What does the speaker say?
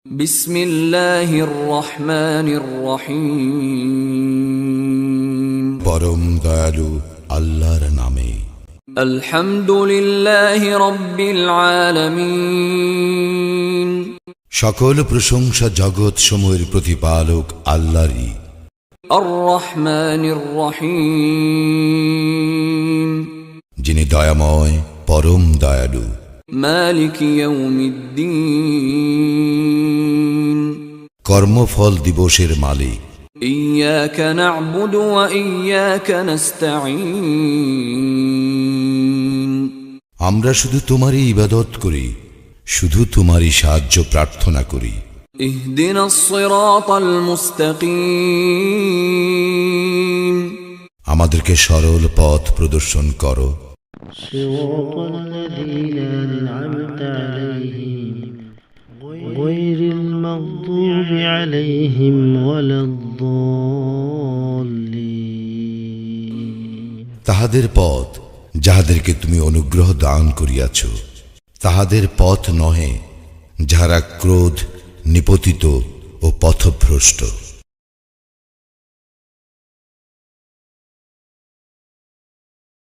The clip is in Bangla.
বিসমিল্লাহির রহমানির রহিম। পরম দয়ালু আল্লাহর নামে। আলহামদুলিল্লাহি রাব্বিল আলামিন। সকল প্রশংসা জগৎ সমূহের প্রতিপালক আল্লাহরই। আর রহমানির রহিম। যিনি দয়াময় পরম দয়ালু। মালিক ইয়াউমিদ্দিন। কর্মফল দিবসের মালিক। ইয়াকা না'বুদু ওয়া ইয়াকা নাস্তাঈন। আমরা শুধু তোমারই ইবাদত করি, শুধু তোমারই সাহায্য প্রার্থনা করি। ইহদিনাস সিরাতাল মুস্তাকিম। আমাদেরকে সরল পথ প্রদর্শন করো। صراط الذين أنعمت عليهم غير المغضوب عليهم ولا الضالين। তাহাদের পথ যাহাদেরকে তুমি অনুগ্রহ দান করিয়াছ, তাহাদের পথ নহে যাহারা ক্রোধ নিপতিত ও পথভ্রষ্ট।